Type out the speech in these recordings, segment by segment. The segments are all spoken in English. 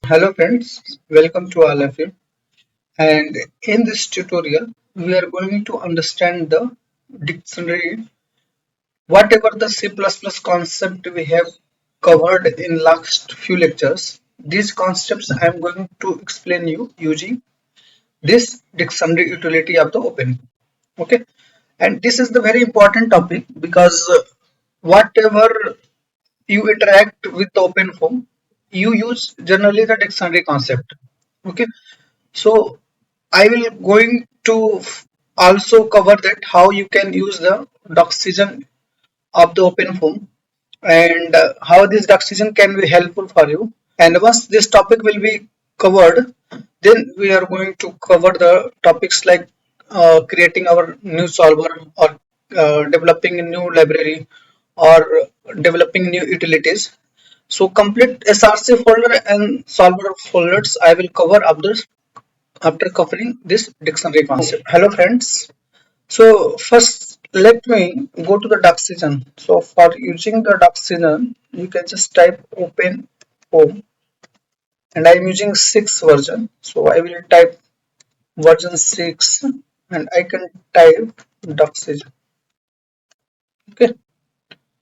Hello friends, welcome to all of you. And in this tutorial, we are going to understand the dictionary, whatever the C++ concept we have covered in last few lectures. These concepts I am going to explain you using this dictionary utility of the Open. Okay, and this is the very important topic because whatever you interact with the OpenFOAM, you use generally the dictionary concept. Okay, so I will going to also cover that how you can use the doxygen of the OpenFOAM and how this doxygen can be helpful for you. And once this topic will be covered, then we are going to cover the topics like creating our new solver or developing a new library or developing new utilities. So complete SRC folder and solver folders I will cover after covering this dictionary concept. Hello friends. So first let me go to the doxygen. So for using the doxygen, you can just type open home and I am using 6 version. So I will type version 6 and I can type doxygen. Okay.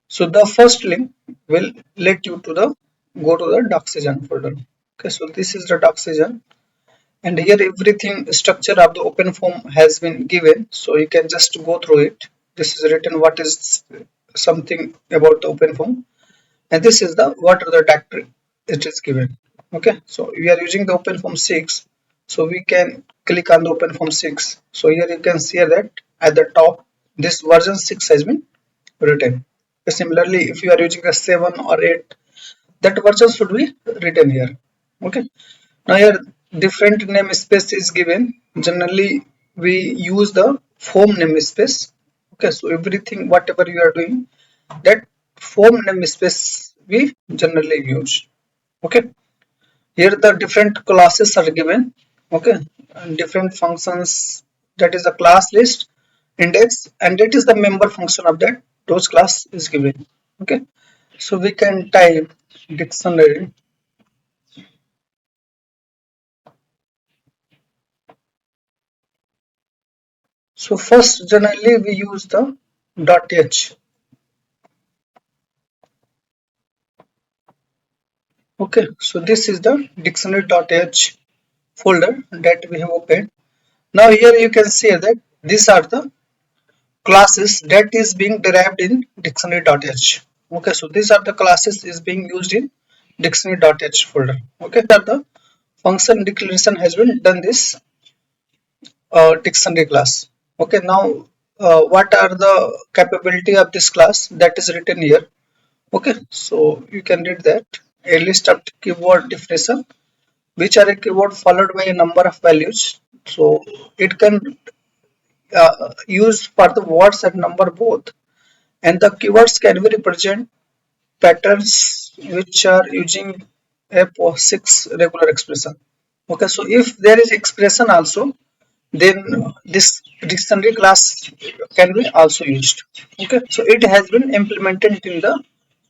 So the first link will let you to the go to the doxygen folder. Okay. So this is the doxygen. And here everything structure of the open form has been given, so you can just go through it. This is written what is something about the open form, and this is the what are the directory it is given. Okay, so we are using the open form 6, so we can click on the open form 6. So here you can see that at the top this version 6 has been written. Similarly, if you are using a 7 or 8, that version should be written here. Okay, now here different namespace is given. Generally we use the form namespace. Okay, so everything whatever you are doing, that form namespace we generally use. Okay, here the different classes are given. Okay, and different functions, that is the class list, index, and that is the member function of that those class is given. Okay, so we can type dictionary. So first generally we use the .h. Okay, so this is the dictionary.H folder that we have opened. Now here you can see that these are the classes that is being derived in dictionary.H. Okay, so these are the classes is being used in dictionary.H folder. Okay, that the function declaration has been done this dictionary class. Okay, now what are the capability of this class that is written here. Okay, so you can read that a list of keyword definition which are a keyword followed by a number of values. So it can use for the words and number both, and the keywords can be represent patterns which are using a POSIX regular expression. Okay, so if there is expression also, then this dictionary class can be also used. Okay, so it has been implemented in the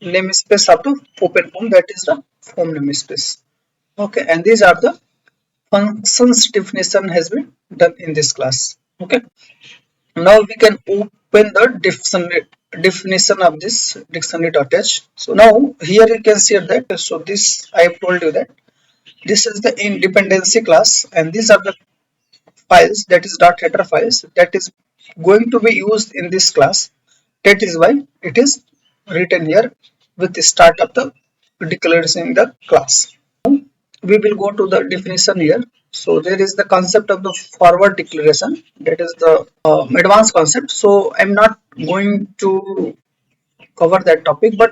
namespace of the open form, that is the form namespace. Okay, and these are the functions definition has been done in this class. Okay, now we can open the definition of this dictionary.h. So now here you can see that, so this I have told you that this is the independency class and these are the files, that is .header files, that is going to be used in this class. That is why it is written here with the start of the declaration in the class. We will go to the definition here. So there is the concept of the forward declaration, that is the advanced concept. So I'm not going to cover that topic, but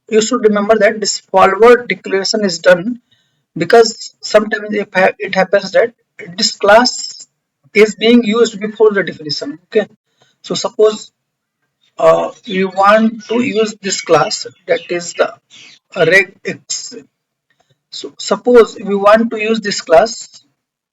you should remember that this forward declaration is done because sometimes it happens that this class is being used before the definition. Okay, so suppose you want to use this class, that is the regex. So suppose we want to use this class,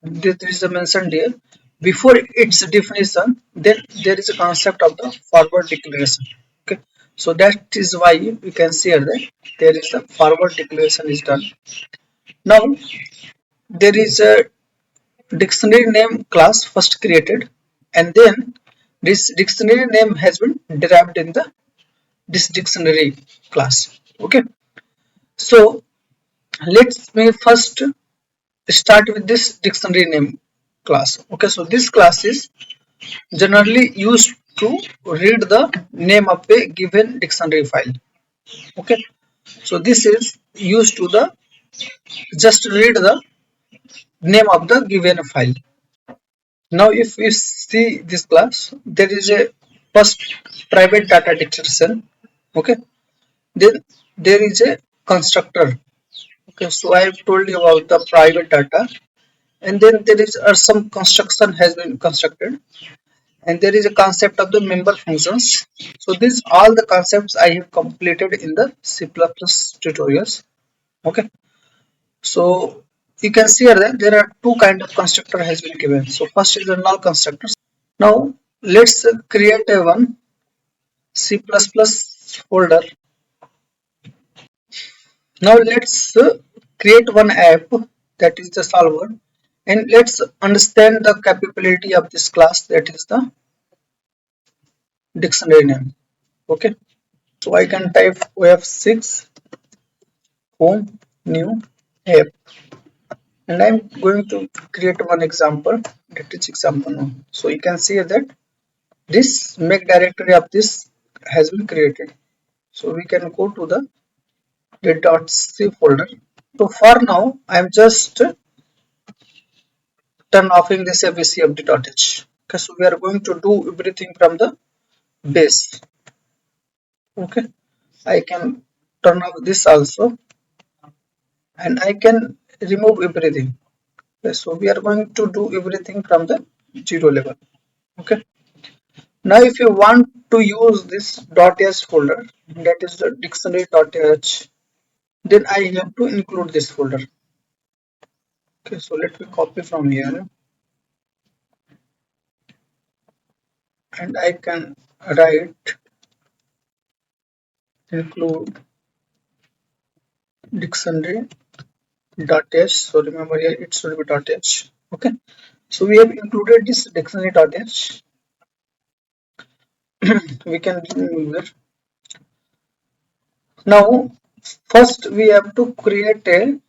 that is mentioned here, before its definition, then there is a concept of the forward declaration. Okay, so that is why you can see here that there is a forward declaration is done. Now there is a dictionary name class first created, and then this dictionary name has been derived in the this dictionary class. Okay, so let's me first start with this dictionary name class. Okay, so this class is generally used to read the name of a given dictionary file. Okay, so this is used to the just read the name of the given file. Now if we see this class, there is a first private data declaration. Okay, then there is a constructor. Okay, so I have told you about the private data, and then there is some construction has been constructed, and there is a concept of the member functions. So these all the concepts I have completed in the C++ tutorials. Okay, so you can see here that there are two kind of constructor has been given. So first is the null constructors. Now let's create a one C++ folder. Now let's create one app, that is the solver, and let's understand the capability of this class, that is the dictionary name. Okay, so I can type OF6 home new app, and I'm going to create one example, that is example 1. So you can see that this make directory of this has been created. So we can go to the .c folder. So for now I'm just turn offing this abcfd.h. Okay, so we are going to do everything from the base. Okay, I can turn off this also, and I can remove everything. Okay, so we are going to do everything from the 0 level. Okay, now if you want to use this .h folder, that is the dictionary.h, then I have to include this folder. Okay, so let me copy from here, and I can write include dictionary.h. So remember here it should be .h. Okay, so we have included this dictionary.h. We can remove it. Now first we have to create a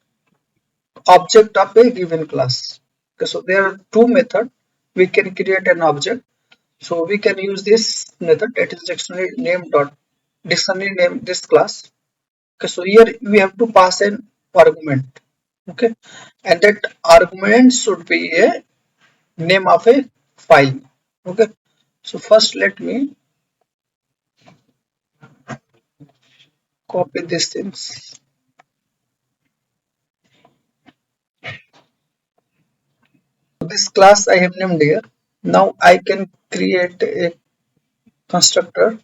object of a given class. Okay, so there are two methods we can create an object. So we can use this method, that is dictionary name this class. Okay, so here we have to pass an argument. Okay, and that argument should be a name of a file. Okay, so first let me copy these things. So this class I have named here. Now I can create a constructor,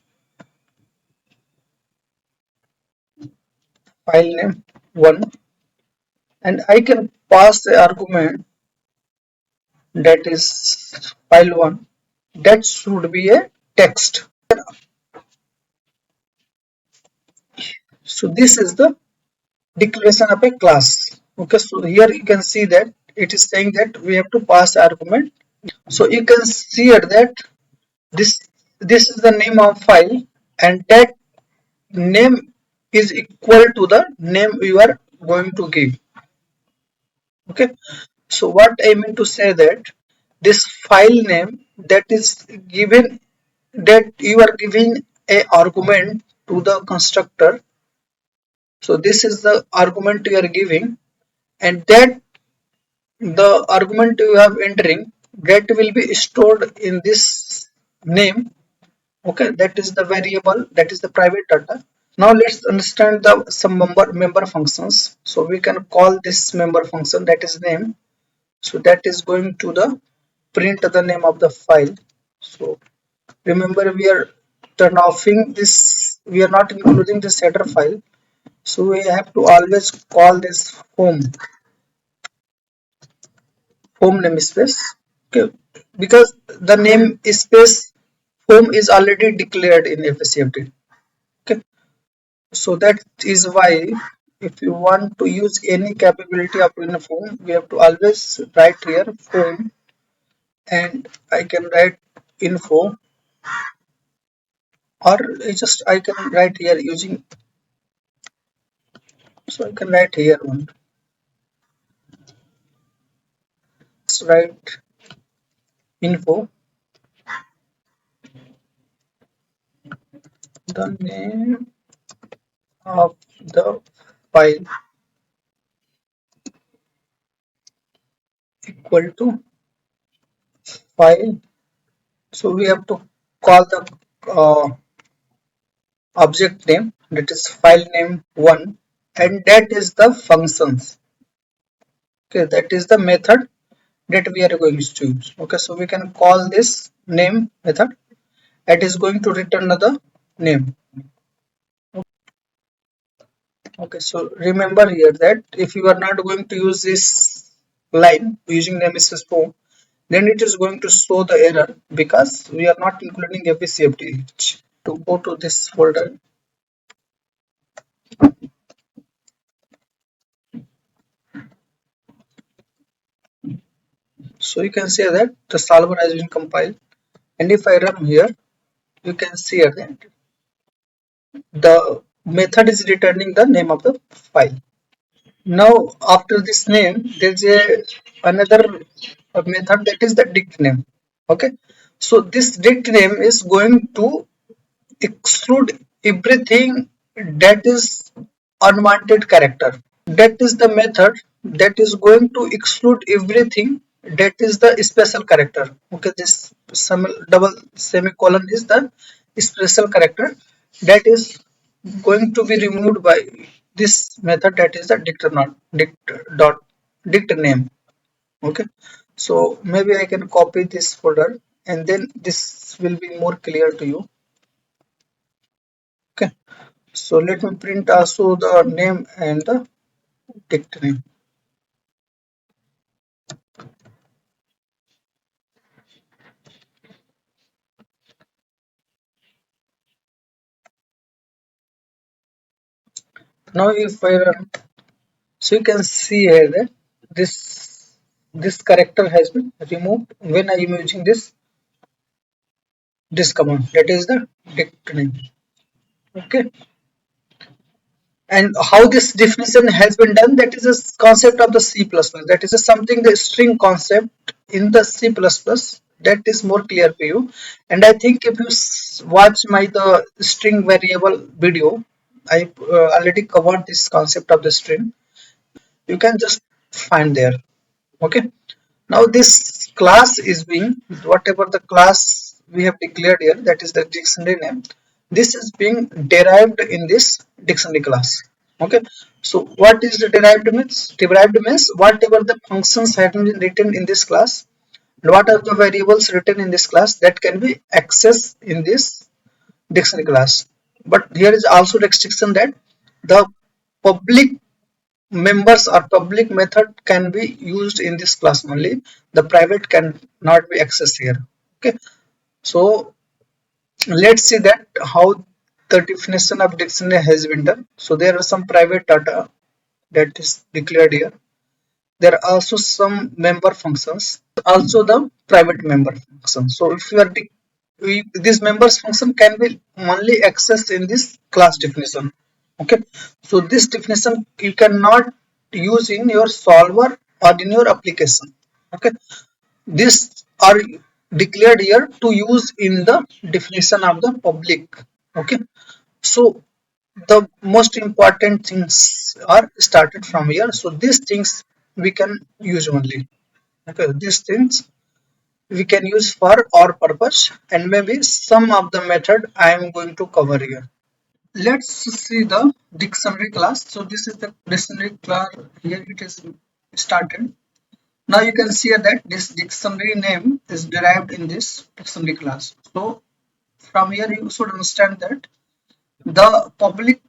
file name 1, and I can pass the argument, that is file 1, that should be a text. So this is the declaration of a class. Okay, so here you can see that it is saying that we have to pass argument. So you can see here that this is the name of file, and that name is equal to the name you are going to give. Okay, so what I mean to say that this file name that is given, that you are giving a argument to the constructor. So this is the argument you are giving, and that the argument you have entering, that will be stored in this name. Okay, that is the variable, that is the private data. Now let's understand the some member functions. So we can call this member function, that is name. So that is going to the print the name of the file. So remember we are turn offing this, we are not including this header file. So we have to always call this home namespace. Okay, because the name space home is already declared in FACFD. Okay, so that is why if you want to use any capability of OpenFOAM, we have to always write here form, and I can write info, or I can write here using, so I can write here one. Let's write info, the name of the file equal to file. So we have to call the object name, that is file name one, and that is the functions. Okay, that is the method that we are going to use. Okay, so we can call this name method. It is going to return the name. Okay, so remember here that if you are not going to use this line using namespace form, then it is going to show the error because we are not including FBCFDH. To go to this folder, so you can see that the solver has been compiled, and if I run here, you can see here that the method is returning the name of the file. Now after this name, there's another method, that is the dict name. Okay, so this dict name is going to exclude everything that is unwanted character. That is the method that is going to exclude everything that is the special character. Okay, this double semicolon is the special character that is going to be removed by this method, that is the dict name. Okay, so maybe I can copy this folder, and then this will be more clear to you. Okay, so let me print also the name and the dict name. Now if I run, so you can see here that this character has been removed when I am using this command, that is the dict name. Okay, and how this definition has been done, that is a concept of the C++, that is a something, the string concept in the C++, that is more clear for you. And I think if you watch my the string variable video, I already covered this concept of the string. You can just find there. Okay, now this class is being, whatever the class we have declared here, that is the dictionary name, this is being derived in this dictionary class. Okay, so what is the derived means whatever the functions have been written in this class, and what are the variables written in this class that can be accessed in this dictionary class. But here is also the restriction that the public members or public method can be used in this class only. The private can not be accessed here. Okay, so let's see that how the definition of dictionary has been done. So there are some private data that is declared here. There are also some member functions, also the private member function. So if you are this members function can be only accessed in this class definition. Okay, so this definition you cannot use in your solver or in your application. Okay, these are declared here to use in the definition of the public. Okay, so the most important things are started from here, so these things we can use only. Okay, these things we can use for our purpose, and maybe some of the method I am going to cover here. Let's see the dictionary class. So this is the dictionary class. Here it is started. Now you can see that this dictionary name is derived in this dictionary class. So from here you should understand that the public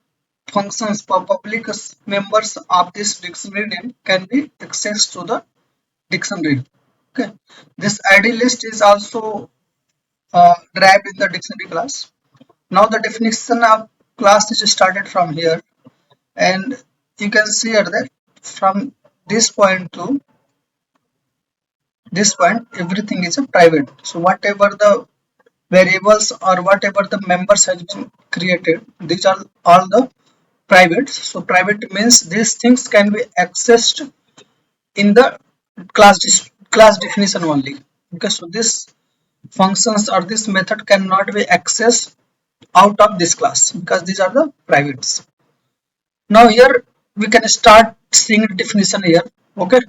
functions for public members of this dictionary name can be accessed to the dictionary. Okay, this id list is also derived in the dictionary class. Now the definition of class is started from here, and you can see here that from this point to this point everything is a private. So whatever the variables or whatever the members has been created, these are all the private. So private means these things can be accessed in the class definition only. Okay, so this functions or this method cannot be accessed out of this class because these are the privates. Now here we can start seeing the definition here. Okay,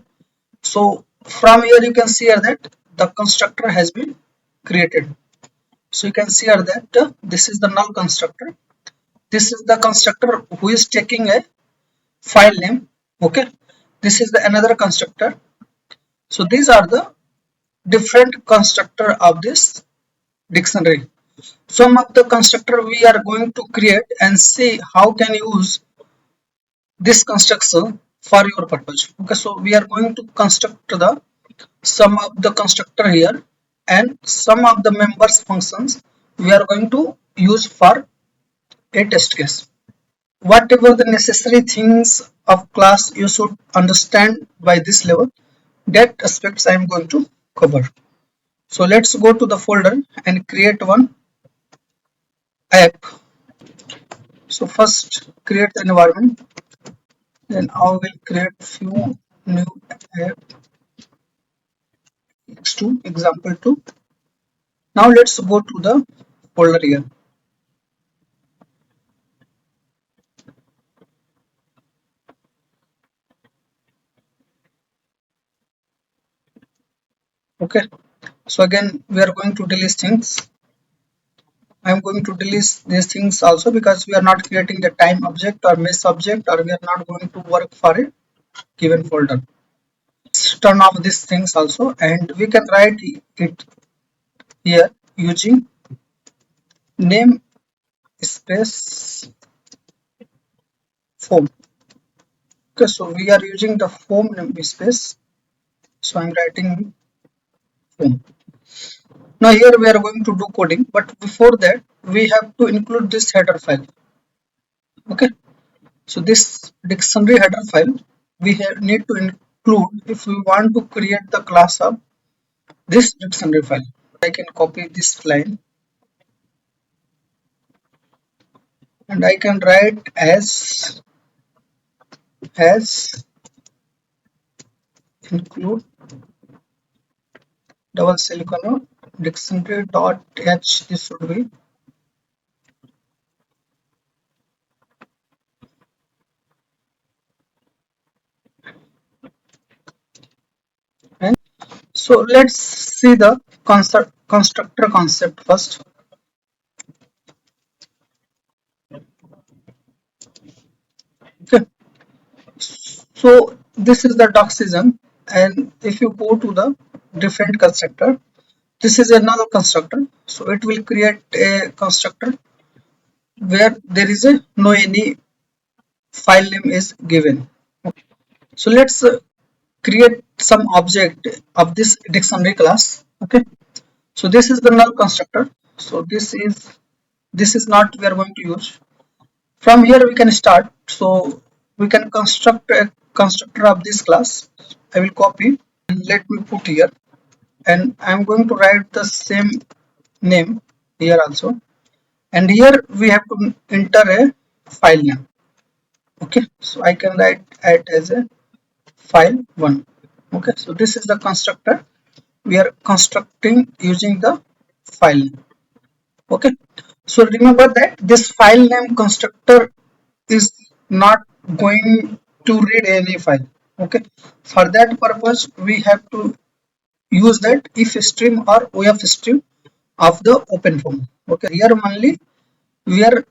so from here you can see here that the constructor has been created. So you can see here that this is the null constructor. This is the constructor who is taking a file name. Okay, this is the another constructor. So these are the different constructor of this dictionary. Some of the constructor we are going to create and see how can you use this construction for your purpose. Okay, so we are going to construct the some of the constructor here and some of the members functions we are going to use for a test case. Whatever the necessary things of class you should understand by this level, that aspects I am going to cover. So let's go to the folder and create one app. So first create the environment, then I will create few new app x2 example 2. Now let's go to the folder here. Okay, so again we are going to delete things. I'm going to delete these things also because we are not creating the time object or mesh object, or we are not going to work for a given folder. Let's turn off these things also, and we can write it here using name space foam. Okay, so we are using the foam namespace. So I'm writing foam. Now here we are going to do coding, but before that we have to include this header file. Okay, so this dictionary header file we need to include if we want to create the class of this dictionary file. I can copy this line and I can write as include double semicolon dictionary.H. This should be, and so let's see the constructor concept first. Okay, so this is the doxygen, and if you go to the different constructor, this is a null constructor, so it will create a constructor where there is a no any file name is given. So let's create some object of this dictionary class. Okay, so this is the null constructor. So this is not we are going to use. From here we can start. So we can construct a constructor of this class. I will copy and let me put here, and I'm going to write the same name here also, and here we have to enter a file name. Okay, so I can write it as a file1. Okay, so this is the constructor we are constructing using the file name. Okay, so remember that this file name constructor is not going to read any file. Okay, for that purpose we have to use that if stream or of stream of the OpenFOAM. Okay, here only we are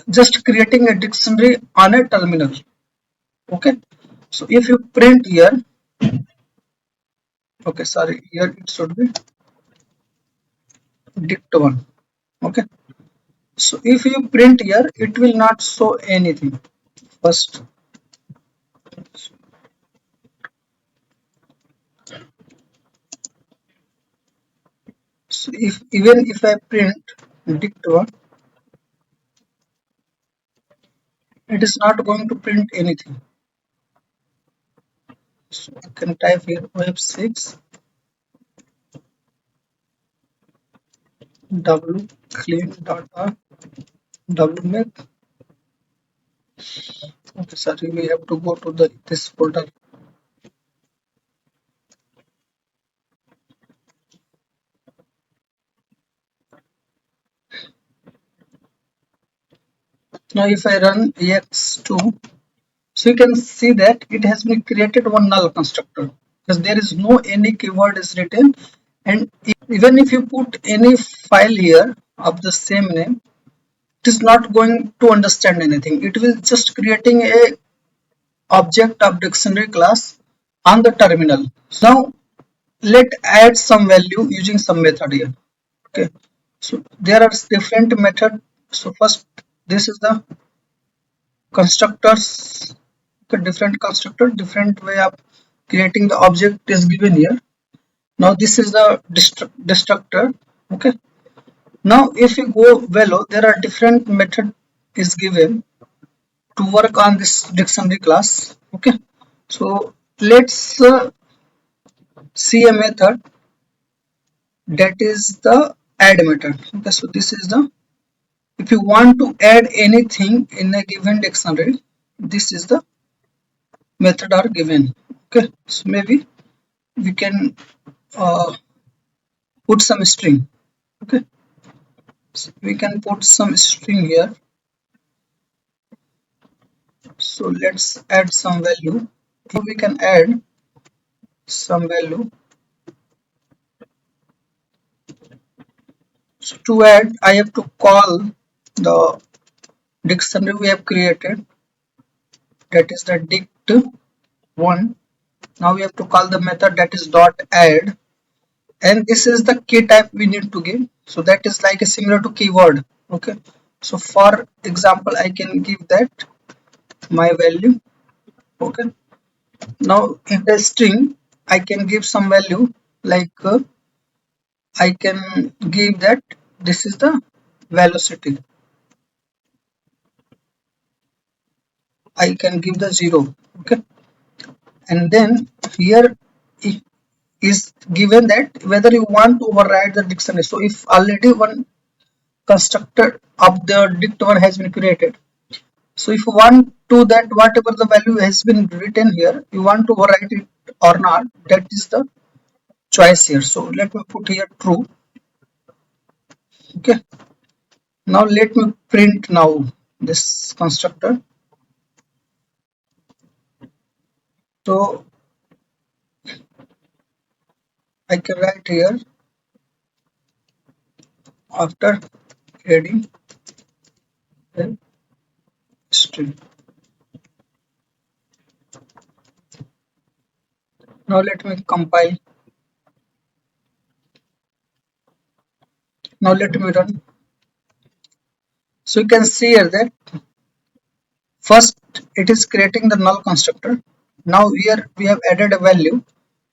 just creating a dictionary on a terminal. Okay, so if you print here, okay, sorry, here it should be dict1. Okay, so if you print here it will not show anything first. So if even if I print dict1, it is not going to print anything. So I can type here web6 w clean.r wmath. Okay, sorry, we have to go to the this folder. Now if I run ex2, so you can see that it has been created one null constructor because there is no any keyword is written, and even if you put any file here of the same name, it is not going to understand anything. It will just creating a object of dictionary class on the terminal. So now let add some value using some method here. Okay, so there are different method. So first, this is the constructors. Okay, different constructor, different way of creating the object is given here. Now this is the destructor. Okay, now if you go below, there are different method is given to work on this dictionary class. Okay, so let's see a method that is the add method. Okay, so this is the, if you want to add anything in a given dictionary, this is the method are given. Okay, so maybe we can uh, put some string. Okay, so we can put some string here. So let's add some value. So we can add some value. So to add, I have to call the dictionary we have created, that is the dict1. Now we have to call the method that is dot add, and this is the key type we need to give. So that is like a similar to keyword. Okay, so for example, I can give that my value. Okay, now in the string I can give some value like I can give that this is the velocity. I can give the 0. Okay, and then here it is given that whether you want to override the dictionary. So if already one constructor of the dict1 has been created, so if you want to that whatever the value has been written here, you want to overwrite it or not, that is the choice here. So let me put here true. Okay, now let me print now this constructor. So I can write here after adding a string. Now let me compile. Now let me run. So you can see here that first it is creating the null constructor. Now here we have added a value,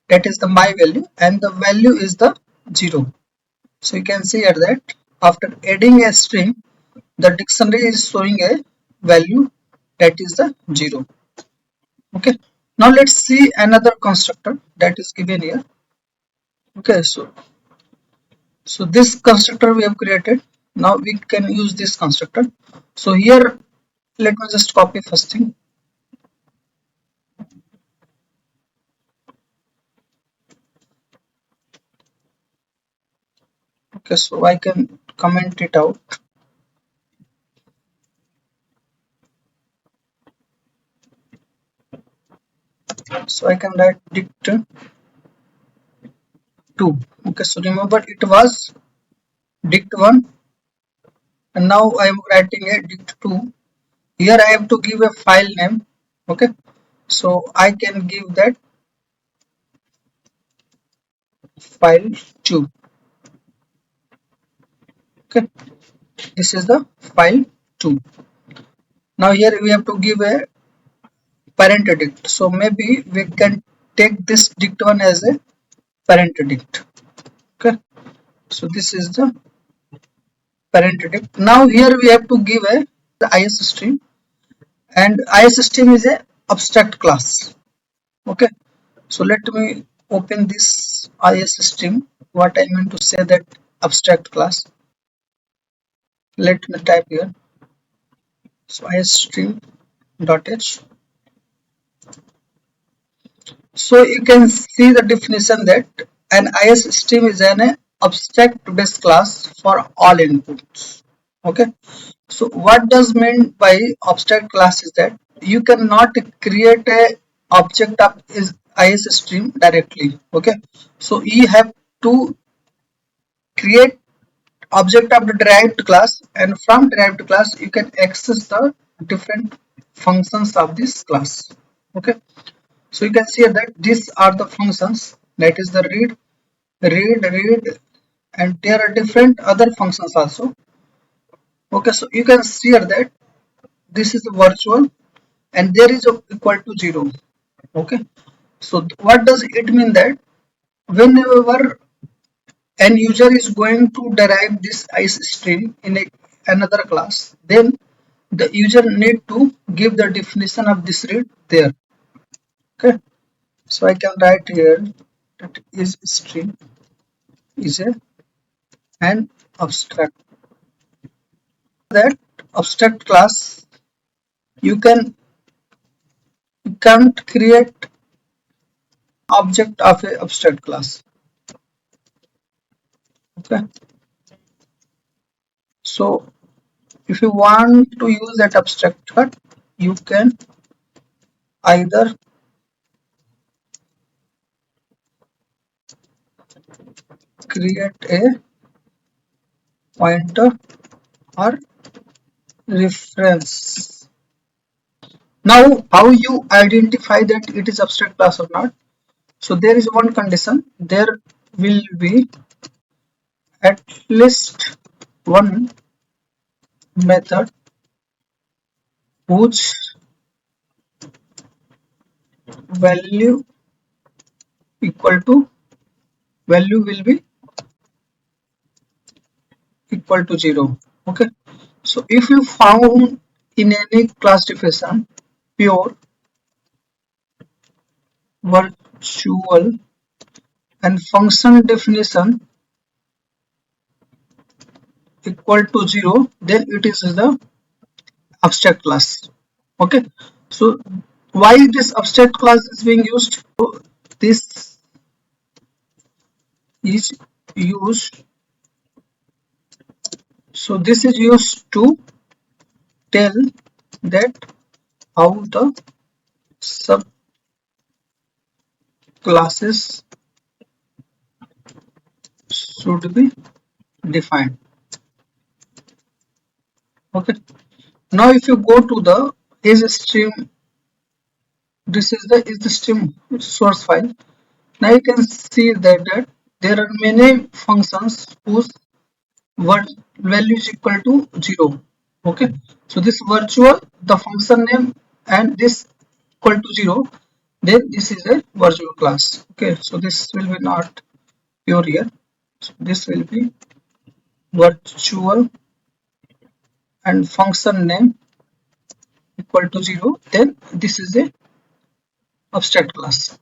that is the my value, and the value is the 0. So you can see here that after adding a string, the dictionary is showing a value that is the 0. Okay, now let's see another constructor that is given here. Okay, so this constructor we have created. Now we can use this constructor. So here let me just copy first thing. Okay, so I can comment it out. So I can write dict2. Okay, so remember it was dict1, and now I am writing a dict2. Here I have to give a file name. Okay, so I can give that file2. Okay, this is the file2. Now here we have to give a parent dict. So maybe we can take this dict1 as a parent dict. Okay, so this is the parent dict. Now here we have to give a the is string, and ISStream is a abstract class. Okay, so let me open this ISStream. What I mean to say that abstract class, let me type here. So ISStream.H. So you can see the definition that an ISStream is an abstract based class for all inputs. Okay, so what does mean by abstract class is that you cannot create a object of is ISStream directly. Okay, so you have to create object of the derived class, and from derived class you can access the different functions of this class. Okay, so you can see that these are the functions, that is the read, and there are different other functions also. Okay, so you can see here that this is virtual and there is a equal to 0. Okay, so what does it mean that whenever an user is going to derive this ice stream in another class, then the user need to give the definition of this read there. Okay, so I can write here that is stream is an abstract. That abstract class you can't create object of a abstract class. Okay, so if you want to use that abstract cut, you can either create a pointer or reference. Now, how you identify that it is abstract class or not? So there is one condition. There will be at least one method whose value equal to value will be equal to 0. Okay. So if you found in any class definition pure, virtual, and function definition equal to 0, then it is the abstract class. Okay, so why this abstract class is being used? So this is used. So this is used to tell that how the subclasses should be defined. Okay. Now if you go to the is stream, this is the stream source file. Now you can see that there are many functions whose value is equal to 0. Okay, so this virtual, the function name, and this equal to 0, then this is a virtual class. Okay, so this will be not pure here. So this will be virtual and function name equal to 0, then this is a abstract class.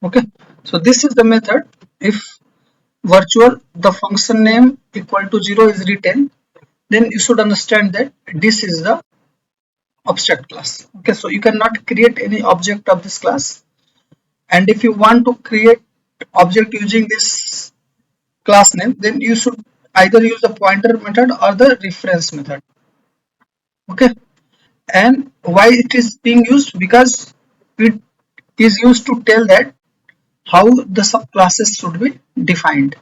Okay, so this is the method. If virtual the function name equal to 0 is written, then you should understand that this is the abstract class. Okay, so you cannot create any object of this class, and if you want to create object using this class name, then you should either use the pointer method or the reference method. Okay, and why it is being used? Because it is used to tell that how the subclasses should be defined.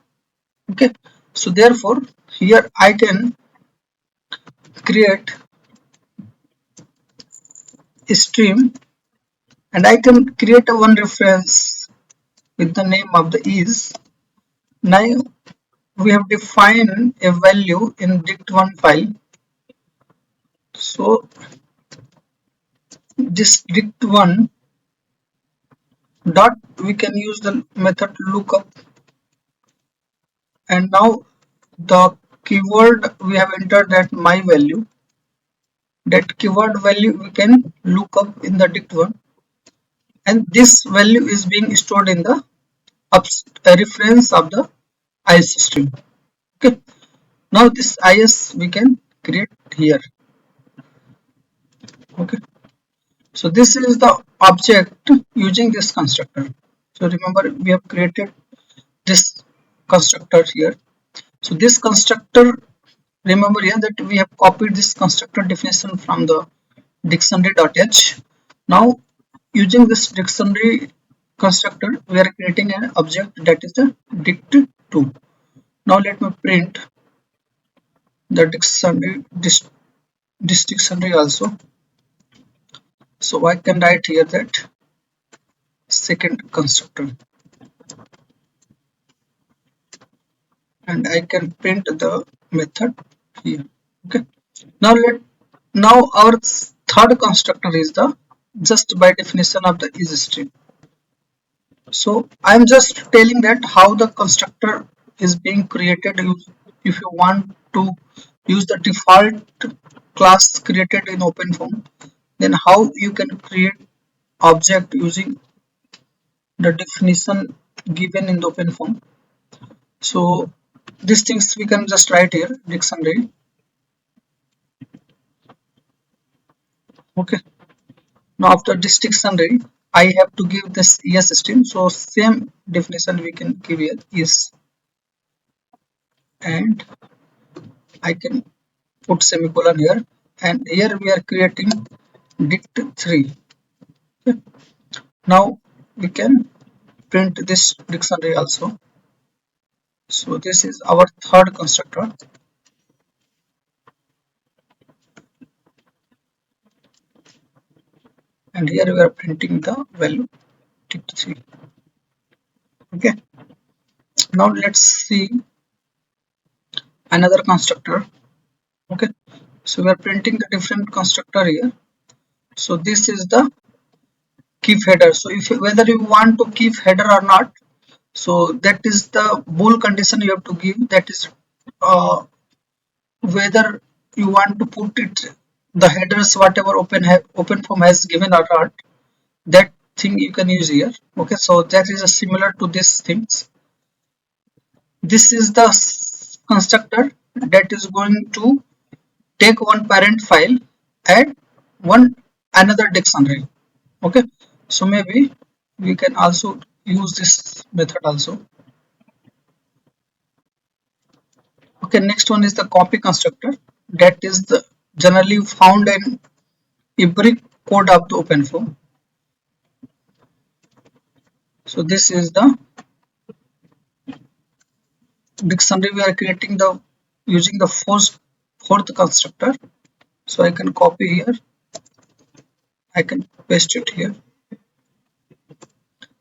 Okay, so therefore here I can create a stream and I can create a one reference with the name of the is. Now we have defined a value in dict1 file. So this dict1 dot, we can use the method lookup, and now the keyword we have entered that my value. That keyword value we can look up in the dict1, and this value is being stored in the reference of the is stream. Okay, now this is we can create here. Okay, so this is the object using this constructor. So remember we have created this constructor here. So this constructor, remember here that we have copied this constructor definition from the dictionary.H. Now using this dictionary constructor we are creating an object that is the dict2. Now let me print the dictionary, this dictionary also. So I can write here that second constructor, and I can print the method here. Okay, now our third constructor is the just by definition of the is string. So I'm just telling that how the constructor is being created. If you want to use the default class created in OpenFOAM, then how you can create object using the definition given in the OpenFOAM. So these things we can just write here dictionary. Okay, now after this dictionary I have to give this yes string, so same definition we can give here is, and I can put semicolon here, and here we are creating dict3. Okay, now we can print this dictionary also. So this is our third constructor, and here we are printing the value dict3. Okay, now let's see another constructor. Okay, so we are printing the different constructor here. So this is the keep header. So if whether you want to keep header or not, so that is the bool condition you have to give, that is whether you want to put it the headers whatever OpenFOAM has given or not, that thing you can use here. Okay, so that is similar to these things. This is the constructor that is going to take one parent file and one another dictionary. Okay, so maybe we can also use this method also. Okay, next one is the copy constructor, that is the generally found in every code of the OpenFOAM. So this is the dictionary we are creating the using the fourth constructor. So I can copy here, I can paste it here.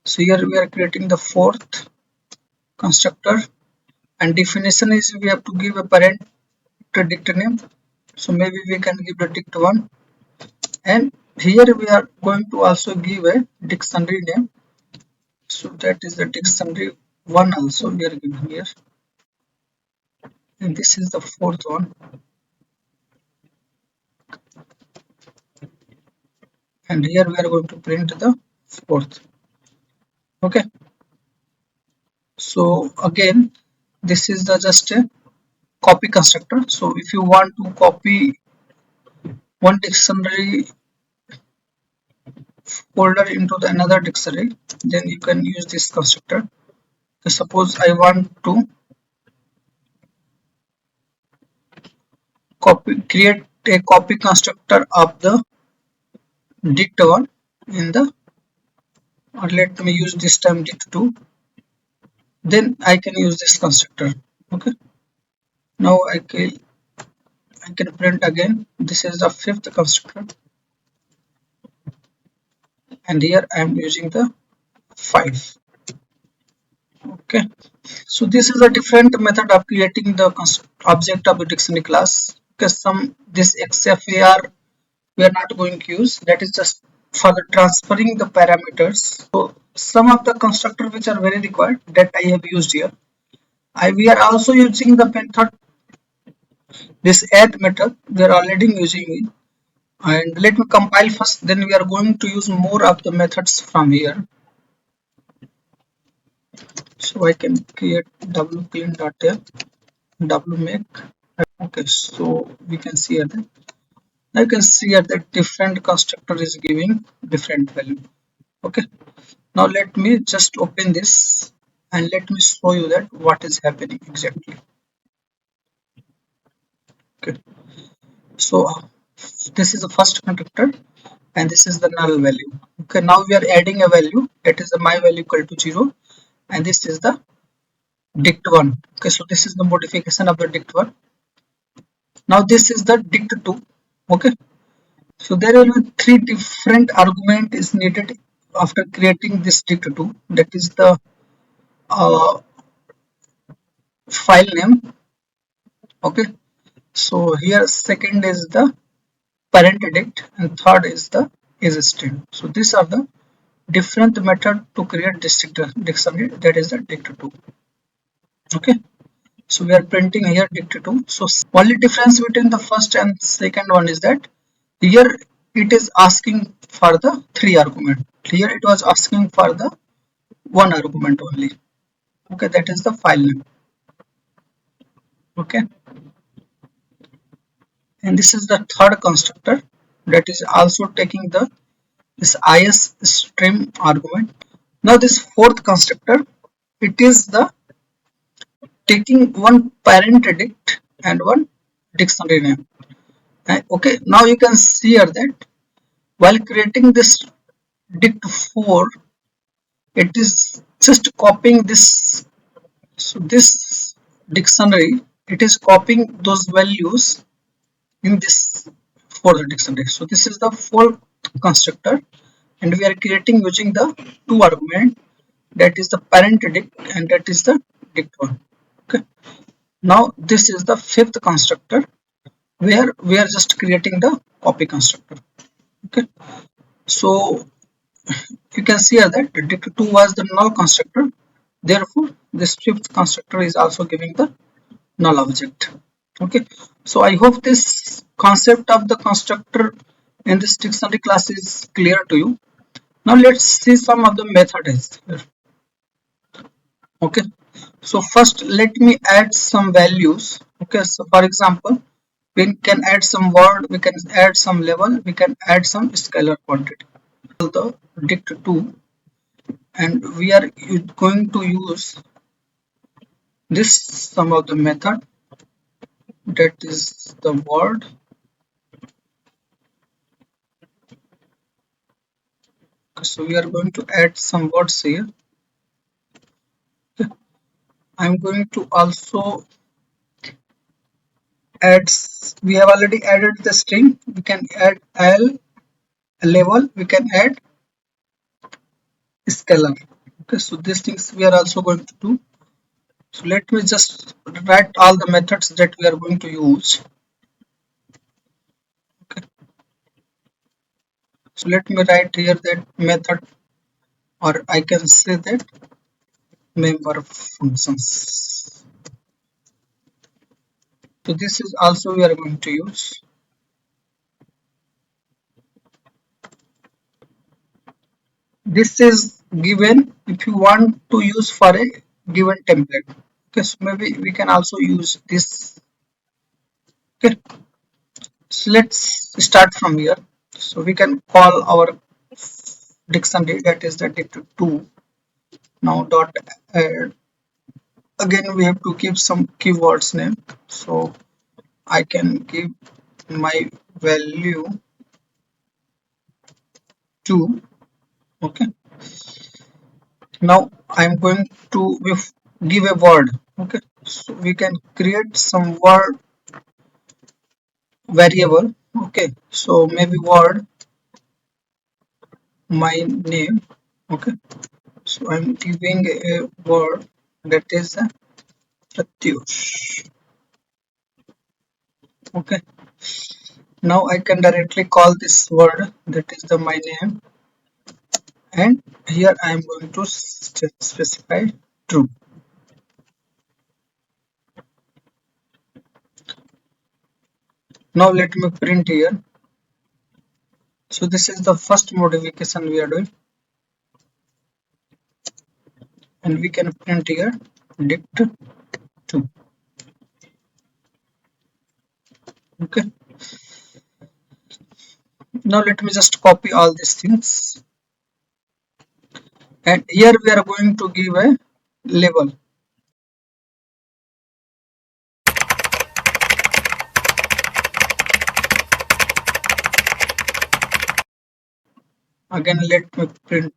So here we are creating the fourth constructor, and definition is we have to give a parent to dict name. So maybe we can give the dict1, and here we are going to also give a dictionary name. So that is the dictionary1 also we are giving here, and this is the fourth one, and here we are going to print the fourth. Okay, so again this is the just a copy constructor. So if you want to copy one dictionary folder into the another dictionary, then you can use this constructor. So suppose I want to create a copy constructor of the dict1 in the, or let me use this time dict2, then I can use this constructor. Okay, now I can print again. This is the fifth constructor, and here I am using the 5. Okay, so this is a different method of creating the object of the dictionary class. Because this XFAR we are not going to use, that is just for the transferring the parameters. So some of the constructor which are very required that I have used here. We are also using the method, this add method we are already using it. And let me compile first, then we are going to use more of the methods from here. So I can create wclean.f, wmake. Okay, so we can see here that I can see here that different constructor is giving different value. Okay, now let me just open this and let me show you that what is happening exactly. Okay, so this is the first constructor and this is the null value. Okay, now we are adding a value, that is the my value equal to 0, and this is the dict1. Okay, so this is the modification of the dict1. Now this is the dict2. Okay, so there will be three different argument is needed after creating this dict2. That is the uh, file name. Okay, so here second is the parent dict and third is the is string. So these are the different method to create this dictionary, that is the dict2. Okay, so we are printing here dict2. So only difference between the first and second one is that here it is asking for the three argument, here it was asking for the one argument only. Okay, that is the file name. Okay, and this is the third constructor that is also taking the this is stream argument. Now this fourth constructor, it is the taking one parent dict and one dictionary name. Okay, now you can see here that while creating this dict4, it is just copying this. So this dictionary, it is copying those values in this for the dictionary. So this is the fourth constructor, and we are creating using the two argument, that is the parent dict and that is the dict1. Okay, now this is the fifth constructor where we are just creating the copy constructor. Okay, so you can see here that dict2 was the null constructor, therefore this fifth constructor is also giving the null object. Okay, so I hope this concept of the constructor in this dictionary class is clear to you. Now let's see some of the methods here. Okay, so first let me add some values. Okay, so for example, we can add some word, we can add some level, we can add some scalar quantity. The dict2, and we are going to use this some of the method, that is the word. So we are going to add some words here. I'm going to also add, we have already added the string, we can add l level, we can add scalar. Okay, so these things we are also going to do. So let me just write all the methods that we are going to use. Okay, so let me write here that method, or I can say that member functions. So this is also we are going to use. This is given if you want to use for a given template. Okay, so maybe we can also use this. Okay, so let's start from here. So we can call our dictionary, that is the dict2. Now dot add, again we have to give some keywords name, so I can give my value 2. Okay, now I'm going to give a word. Okay, so we can create some word variable. Okay, so maybe word my name. Okay, so I'm giving a word that is Pratyush. Okay, now I can directly call this word, that is the my name, and here I am going to specify true. Now let me print here. So this is the first modification we are doing, and we can print here dict2. Okay, now let me just copy all these things, and here we are going to give a label. Again, let me print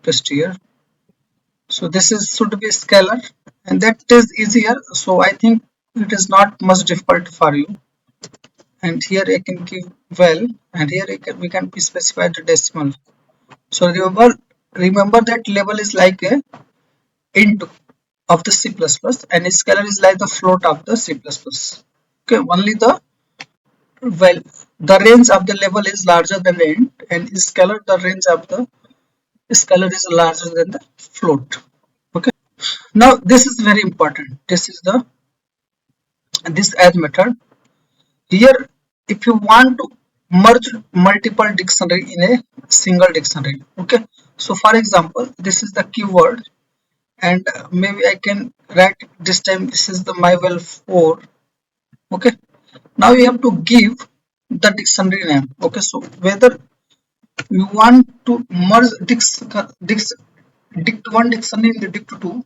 paste here. So this is should be scalar, and that is easier. So I think it is not much difficult for you. And here I can give well, and here we can specify the decimal. So remember that label is like a int of the C++, and scalar is like the float of the C++. Okay, only well the range of the label is larger than the int, and scalar the range of the scalar is larger than the float. Okay, now this is very important. This is the this add method. Here, if you want to merge multiple dictionary in a single dictionary, okay. So for example, this is the keyword, and maybe I can write this time. This is the myvel 4. Okay. Now you have to give the dictionary name. Okay. So whether you want to merge dict1 dictionary in the dict2,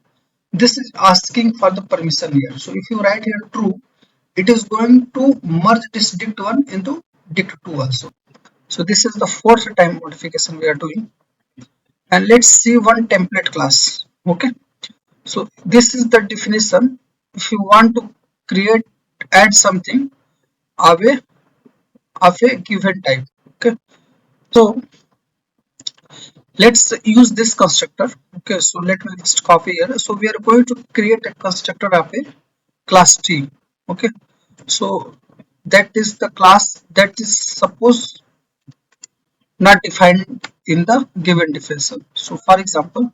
this is asking for the permission here. So if you write here true, it is going to merge this dict1 into dict2 also. So this is the fourth time modification we are doing, and let's see one template class. Okay, so this is the definition. If you want to create add something of a given type. Okay, so let's use this constructor. Okay, so let me just copy here. So we are going to create a constructor of a class T. Okay, so that is the class that is supposed not defined in the given definition. So for example,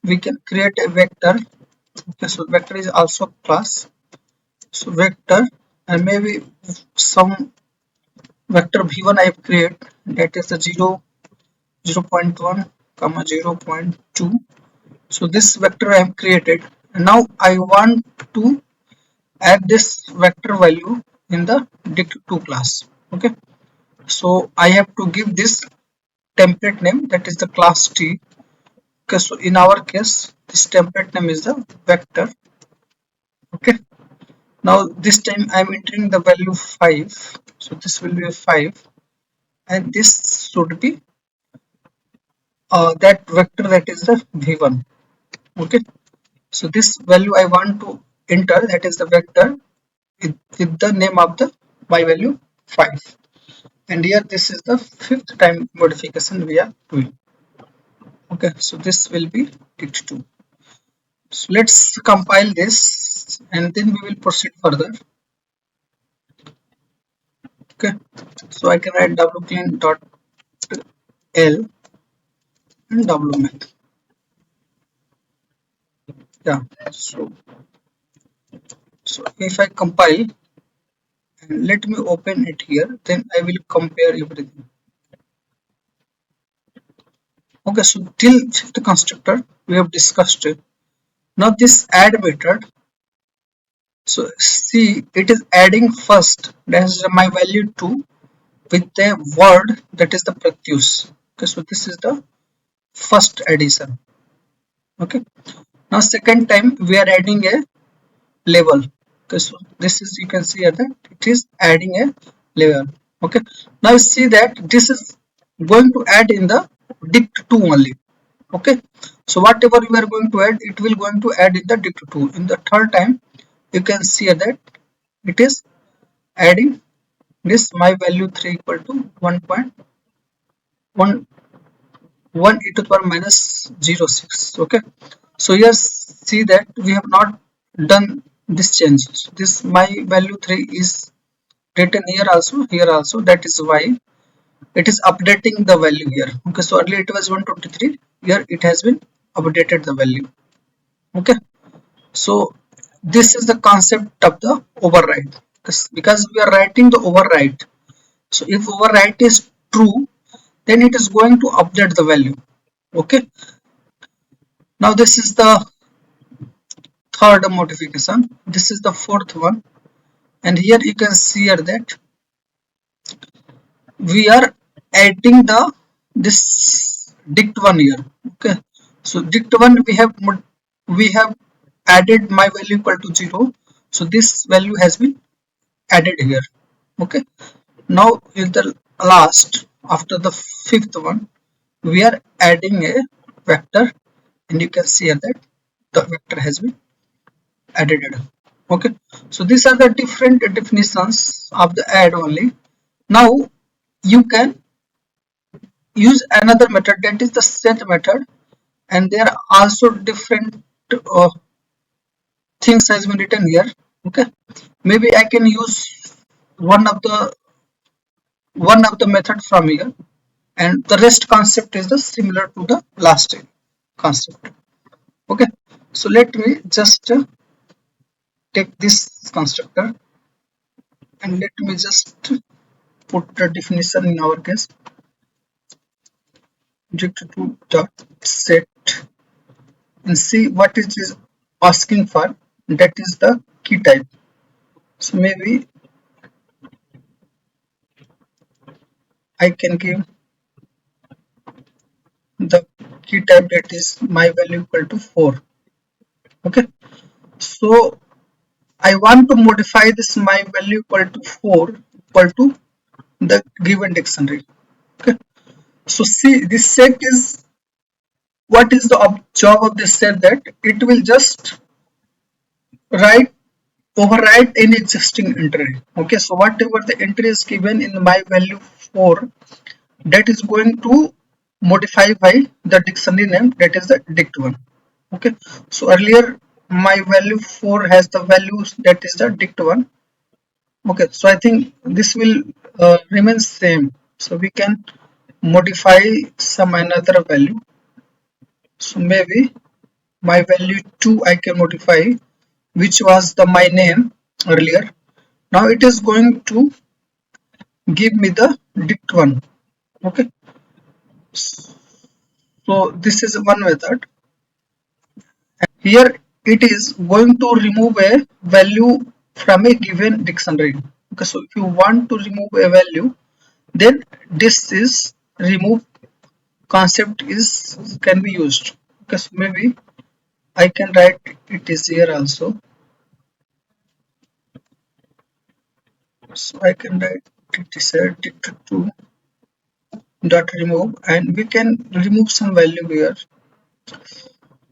we can create a vector. Okay, so vector is also class. So vector, and maybe some vector v1 I have created, that is the 0.1 comma 0.2. so this vector I have created, and now I want to add this vector value in the dict2 class. Okay, so I have to give this template name, that is the class T. Okay, so in our case this template name is the vector. Okay, now this time I am entering the value 5, so this will be a 5, and this should be that vector, that is the v1. Okay, so this value I want to enter, that is the vector with the name of the my value 5, and here this is the fifth time modification we are doing. Okay, so this will be dict2. So let's compile this, and then we will proceed further. Okay, so I can write wclean.l and wmath. Yeah, so if I compile and let me open it here, then I will compare everything. Okay, so till fifth constructor we have discussed it. Now this add method, so see, it is adding first, that is my value 2 with the word, that is the Pratyus. Okay, so this is the first addition. Okay, now second time we are adding a label. Okay, so this is, you can see here that it is adding a label. Okay, now see that this is going to add in the dict2 only. Okay, so whatever we are going to add, it will going to add in the dict2. In the third time you can see that it is adding this my value 3 equal to 1.1 e to the power minus 0.6. Okay, so yes, see that we have not done this change. So this my value 3 is written here also, here also, that is why it is updating the value here. Okay, so earlier it was 123, here it has been updated the value. Okay, so this is the concept of the override, because we are writing the override. So if override is true, then it is going to update the value. Okay, now this is the third modification. This is the fourth one, and here you can see here that we are adding the this dict1 here. Okay, so dict1 we have added my value equal to 0, so this value has been added here. Okay, now in the last, after the fifth one, we are adding a vector, and you can see here that the vector has been added. Okay, so these are the different definitions of the add only. Now you can use another method, that is the set method, and there are also different things has been written here. Okay, maybe I can use one of the method from here, and the rest concept is the similar to the last concept. Okay, so let me just take this constructor, and let me just put the definition in our case, dict2 dot set, and see what it is asking for, that is the key type. So maybe I can give the key type, that is my value equal to 4. Okay, so I want to modify this my value equal to 4 equal to the given dictionary. Okay, so see, this set is, what is the job of this set, that it will just write override any existing entry. Okay, so whatever the entry is given in my value 4, that is going to modify by the dictionary name, that is the dict1. Okay, so earlier my value 4 has the values, that is the dict1. Okay, so I think this will remain same, so we can modify some another value. So maybe my value 2 I can modify, which was the my name earlier. Now it is going to give me the dict1. Okay, so this is one method. Here it is going to remove a value from a given dictionary. Okay, so if you want to remove a value, then this is remove concept is can be used. Okay, so maybe I can write it is here also. So I can write it is a dict2 dot remove, and we can remove some value here.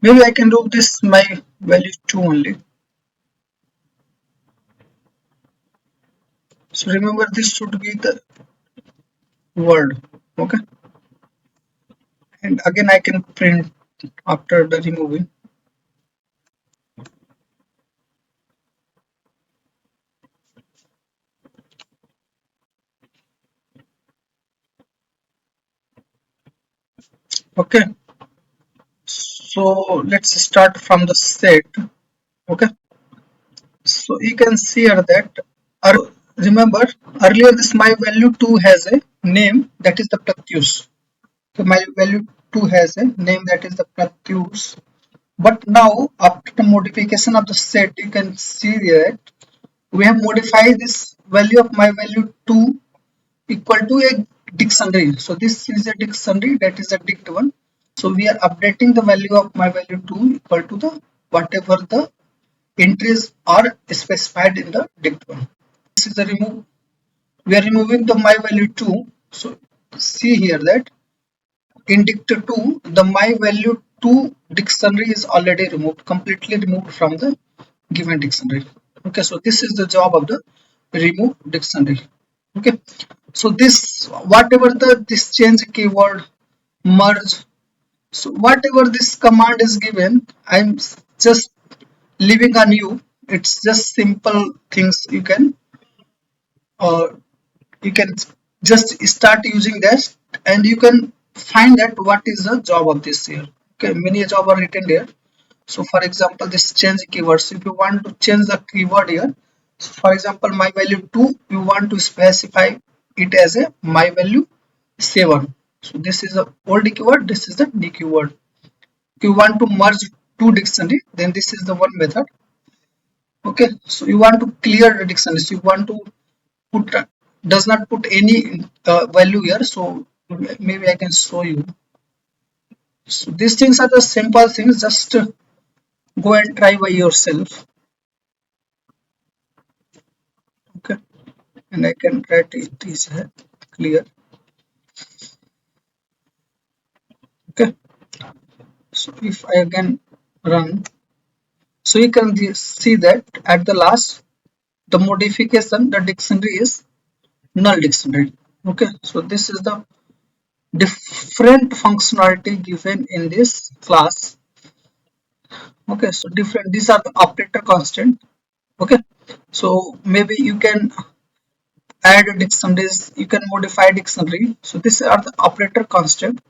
Maybe I can do this my value 2 only. So remember, this should be the word. Okay, and again I can print after the removing. Okay, so let's start from the set. Okay, so you can see here that remember earlier this my value 2 has a name, that is the Pratyus. So my value 2 has a name, that is the Pratyus. But now after the modification of the set, you can see that we have modified this value of my value 2 equal to a dictionary. So this is a dictionary, that is a dict1. So we are updating the value of my value 2 equal to the whatever the entries are specified in the dict1. This is the remove. We are removing the my value 2. So see here that in dict2 the my value 2 dictionary is already removed, completely removed from the given dictionary. Okay, so this is the job of the remove dictionary. Okay, so this whatever the this change keyword, merge, so whatever this command is given, I'm just leaving on you. It's just simple things. Uh, you can just start using this, and you can find that what is the job of this here. Okay, many job are written here. So for example, this change keywords, if you want to change the keyword here, so for example my value 2, you want to specify it as a my value 7. So this is a old keyword, this is the new keyword. If you want to merge two dictionary, then this is the one method. Okay, so you want to clear the dictionary, so you want to put does not put any value here. So maybe I can show you. So these things are the simple things, just go and try by yourself. Okay, and I can write it is clear. Okay, so if I again run, so you can see that at the last the modification, the dictionary is null dictionary. Okay, so this is the different functionality given in this class. Okay, so different, these are the operator constant. Okay, so maybe you can add dictionaries, you can modify dictionary, so these are the operator constant.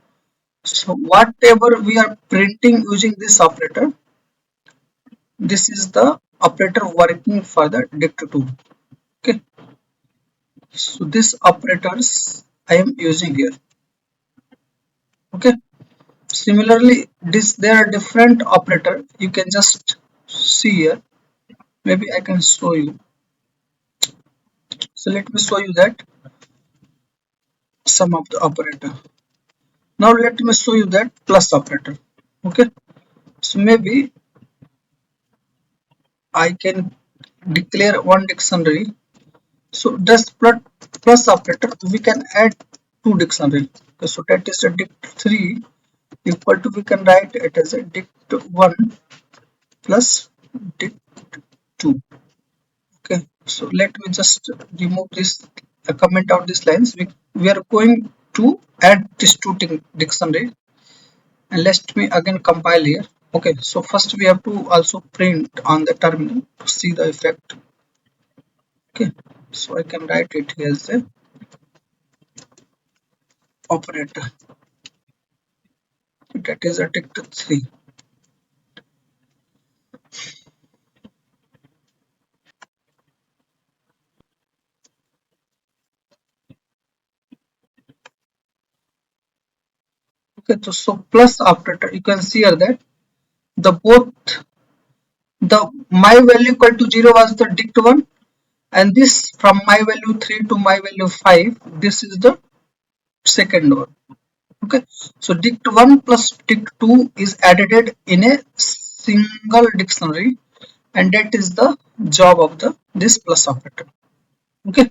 So whatever we are printing using this operator, this is the operator working for the dict2. Okay, so these operators I am using here. Okay, similarly this there are different operator, you can just see here. Maybe I can show you. So let me show you that some of the operator. Now let me show you that plus operator. Okay, so maybe I can declare one dictionary. So this plus operator, we can add two dictionary. Okay, so that is a dict3 equal to, we can write it as a dict1 plus dict2. Okay, so let me just remove this, comment out these lines. We are going to add this two dictionary, and let me again compile here. Okay, so first we have to also print on the terminal to see the effect. Okay, so I can write it here as a operator, that is a dict3. Okay, so plus operator, you can see here that the both the my value equal to 0 was the dict1, and this from my value 3 to my value 5, this is the second one. Okay, so dict1 plus dict2 is added in a single dictionary, and that is the job of the this plus operator. Okay,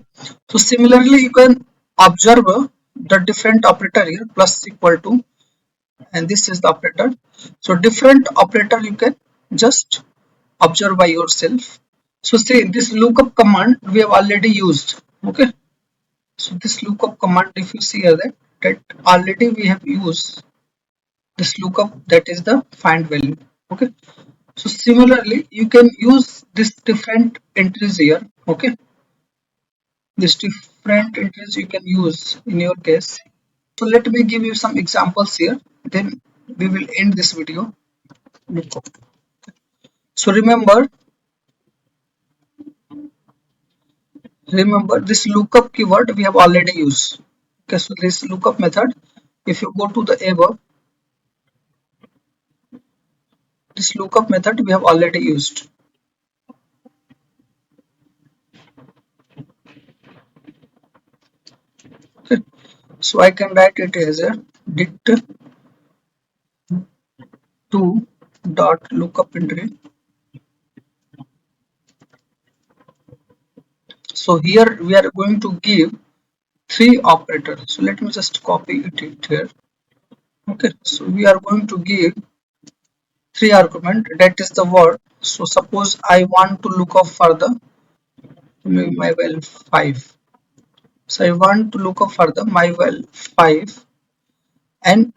so similarly you can observe the different operator here, plus equal to, and this is the operator. So different operator you can just observe by yourself. So see, this lookup command we have already used. Okay, so this lookup command, if you see here, that already we have used this lookup, that is the find value. Okay, so similarly you can use this different entries here. Okay, this different entries you can use in your case. So let me give you some examples here, then we will end this video. Lookup. So remember this lookup keyword we have already used. Okay, so this lookup method, if you go to the above, this lookup method we have already used. Okay, so I can write it as a dict2 dot lookup entry. So here we are going to give three operators. So let me just copy it here. Okay, so we are going to give three argument, that is the word. So suppose I want to look up further my well 5. So I want to look up further my well 5, and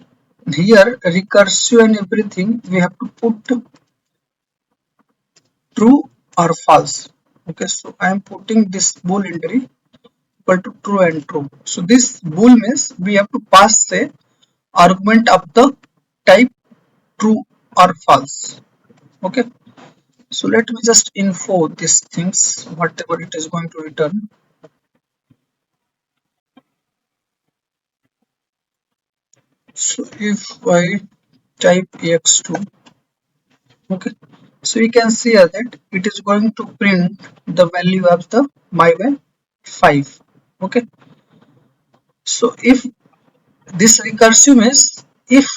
here recursive and everything we have to put true or false. Okay, so I am putting this bool entry equal to true and true. So this bool means we have to pass a argument of the type true or false. Okay, so let me just info these things, whatever it is going to return. So if I type ex2, okay, so you can see here that it is going to print the value of the myval 5. Okay, so if this recursive means if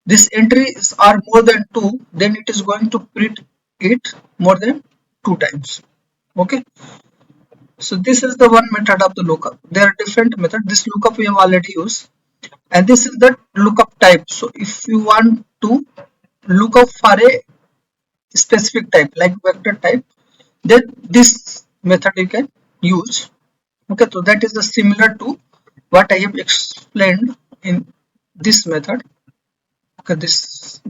these entries are more than 2, then it is going to print it more than 2 times. Okay, so this is the one method of the lookup. There are different methods. This lookup we have already used, and this is the lookup type. So if you want to look up for a specific type like vector type, then this method you can use. Okay, so that is the similar to what I have explained in this method. Okay, this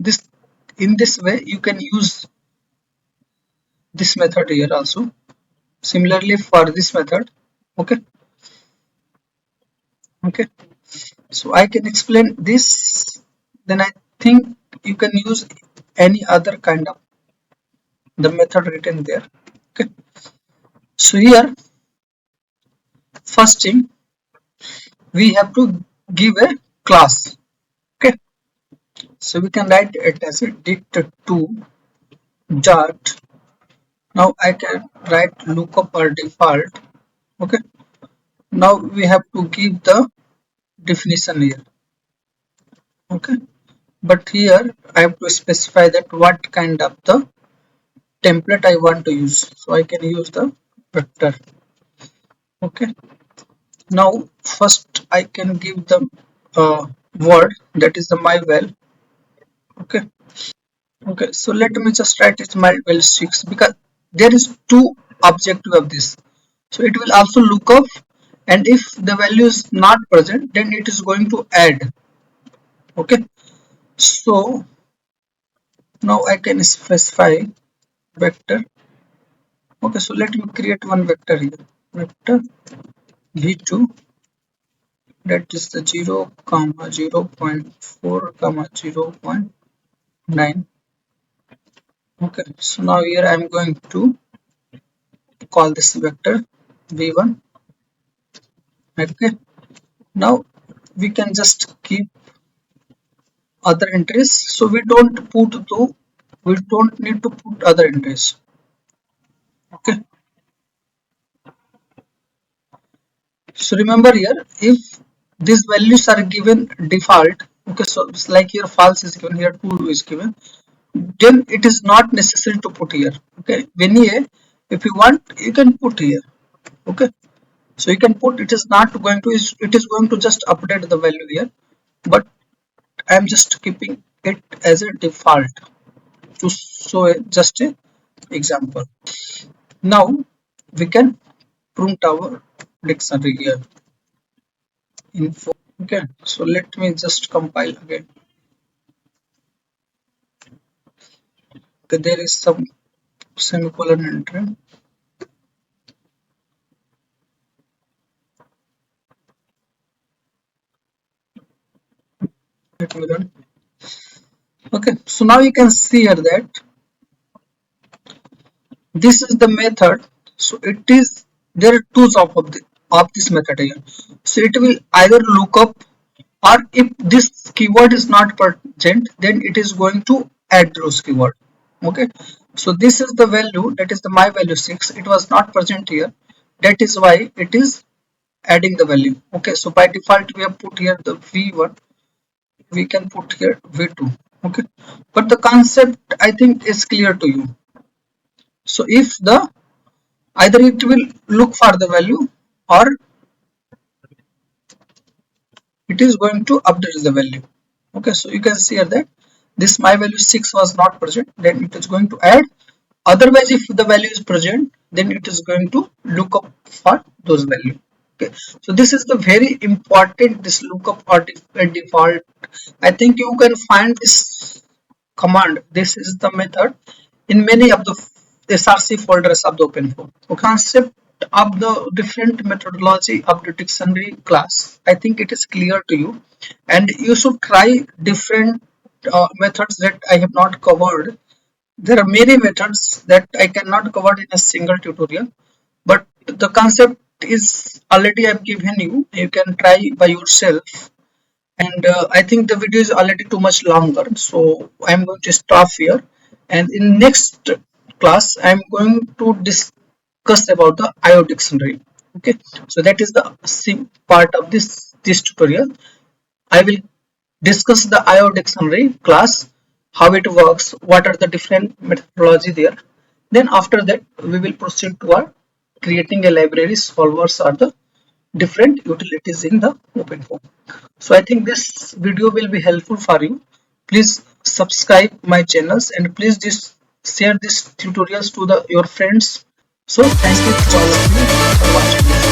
in this way you can use this method here also. Similarly for this method. Okay, okay, so I can explain this, then I think you can use any other kind of the method written there. Okay, so here first thing we have to give a class. Okay, so we can write it as a dict2 dot. Now I can write lookup or default. Okay, now we have to give the definition here. Okay, but here I have to specify that what kind of the template I want to use, so I can use the vector. Okay, now first I can give the word that is the myval. Okay, okay, so let me just write it myval 6 because there is two objective of this. So it will also look up, and if the value is not present, then it is going to add. Okay, so now I can specify vector. Okay, so let me create one vector here. Vector v2, that is the 0 comma 0 0.4 comma 0 0.9. Okay, so now here I am going to call this vector v1. Okay, now we can just keep other entries, so we don't need to put other entries. Okay, so remember here, if these values are given default, okay, so it's like here false is given, here true is given, then it is not necessary to put here. Okay, when here if you want you can put here. Okay, so you can put, it is not going to, it is going to just update the value here, but I am just keeping it as a default to show just a example. Now we can print our dictionary here info. Okay, so let me just compile again. Okay, there is some semicolon entry. Let me run. Okay, so now you can see here that this is the method. So it is, there are two of this method here. So it will either look up, or if this keyword is not present, then it is going to add those keyword. Okay, so this is the value, that is the my value 6, it was not present here, that is why it is adding the value. Okay, so by default we have put here the v1, we can put here v2. Okay, but the concept I think is clear to you. So if the, either it will look for the value, or it is going to update the value. Okay, so you can see here that this my value 6 was not present, then it is going to add. Otherwise if the value is present, then it is going to look up for those value. Okay, so this is the very important, this lookup or default. I think you can find this command, this is the method in many of the src folders of the OpenFOAM. Okay, concept of the different methodology of the dictionary class, I think it is clear to you, and you should try different methods that I have not covered. There are many methods that I cannot cover in a single tutorial, but the concept is already I've given you. You can try by yourself, And I think the video is already too much longer, so I'm going to stop here. And in next class I'm going to discuss about the IO dictionary. Okay, so that is the part of this tutorial. I will discuss the IO dictionary class, how it works, what are the different methodology there. Then after that we will proceed toward creating a library solvers or the different utilities in the OpenFOAM. So I think this video will be helpful for you. Please subscribe my channels and please just share these tutorials to your friends. So thank you to all of you for watching this.